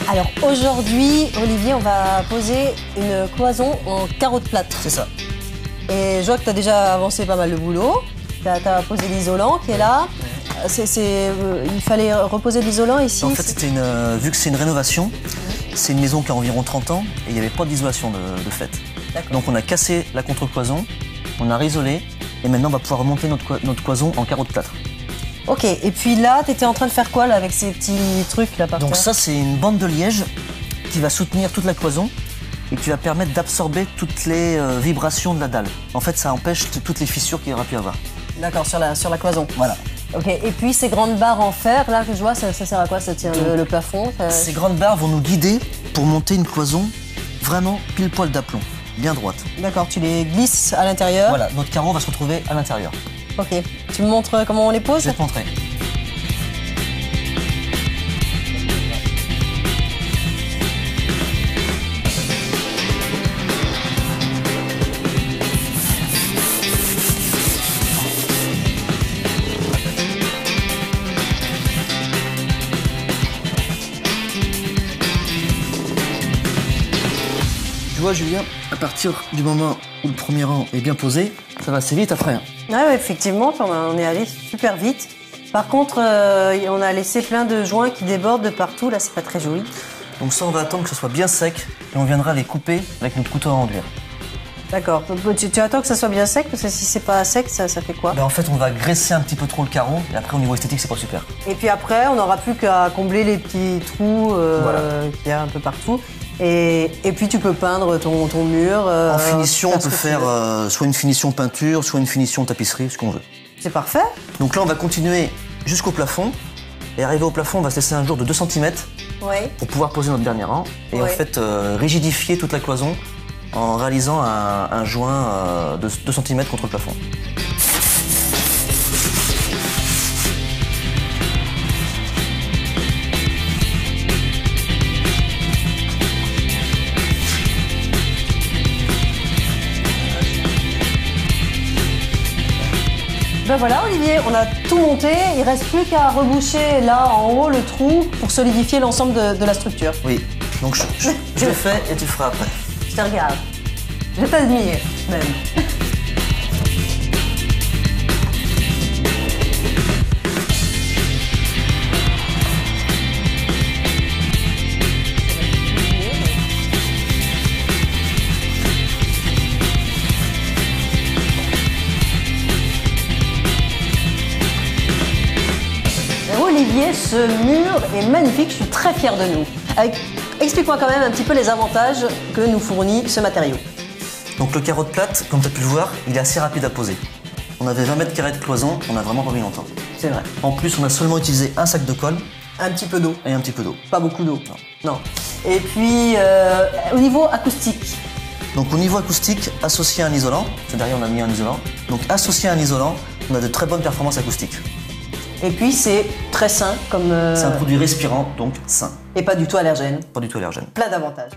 Alors aujourd'hui, Olivier, on va poser une cloison en carreaux de plâtre. C'est ça. Et je vois que tu as déjà avancé pas mal le boulot. Tu as posé l'isolant qui est là. Il fallait reposer de l'isolant ici. En fait, vu que c'est une rénovation, c'est une maison qui a environ 30 ans et il n'y avait pas d'isolation de fait. Donc on a cassé la contre-cloison, on a réisolé et maintenant on va pouvoir remonter notre cloison en carreaux de plâtre. Ok, et puis là, tu étais en train de faire quoi là, avec ces petits trucs là par terre? Donc ça, c'est une bande de liège qui va soutenir toute la cloison et qui va permettre d'absorber toutes les vibrations de la dalle. En fait, ça empêche toutes les fissures qu'il y aura pu avoir. D'accord, sur la cloison. Voilà. Ok, et puis ces grandes barres en fer là que je vois, ça sert à quoi? Ça tient le plafond? Ces grandes barres vont nous guider pour monter une cloison vraiment pile poil d'aplomb, bien droite. D'accord, tu les glisses à l'intérieur. Voilà, notre carreau va se retrouver à l'intérieur. Ok, tu me montres comment on les pose? Je vais te montrer. Tu vois, Julien, à partir du moment où le premier rang est bien posé, ça va assez vite après. Ouais, effectivement, on est allé super vite. Par contre, on a laissé plein de joints qui débordent de partout. Là, c'est pas très joli. Donc ça, on va attendre que ce soit bien sec et on viendra les couper avec notre couteau à enduire. D'accord. Tu attends que ça soit bien sec, parce que si c'est pas sec, ça fait quoi? En fait, on va graisser un petit peu trop le carreau et après, au niveau esthétique, c'est pas super. Et puis après, on n'aura plus qu'à combler les petits trous qu'il y a un peu partout. Et puis tu peux peindre ton mur. En finition, on peut faire soit une finition peinture, soit une finition tapisserie, ce qu'on veut. C'est parfait. Donc là, on va continuer jusqu'au plafond. Et arrivé au plafond, on va se laisser un jour de 2 cm pour pouvoir poser notre dernier rang. Et en fait, rigidifier toute la cloison en réalisant un joint de 2 cm contre le plafond. Ben voilà, Olivier, on a tout monté. Il reste plus qu'à reboucher là en haut le trou pour solidifier l'ensemble de la structure. Oui, donc je le fais et tu feras après. Je te regarde. Je t'admire même. Olivier, ce mur est magnifique, je suis très fière de nous. Explique-moi quand même un petit peu les avantages que nous fournit ce matériau. Donc le carreau de plâtre, comme tu as pu le voir, il est assez rapide à poser. On avait 20 mètres carrés de cloison, on a vraiment pas mis longtemps. C'est vrai. En plus, on a seulement utilisé un sac de colle. Un petit peu d'eau. Et un petit peu d'eau. Pas beaucoup d'eau. Non. Et puis, au niveau acoustique. Donc au niveau acoustique, associé à un isolant, derrière on a mis un isolant, donc associé à un isolant, on a de très bonnes performances acoustiques. Et puis c'est très sain comme... C'est un produit respirant, donc sain. Et pas du tout allergène. Pas du tout allergène. Plein d'avantages.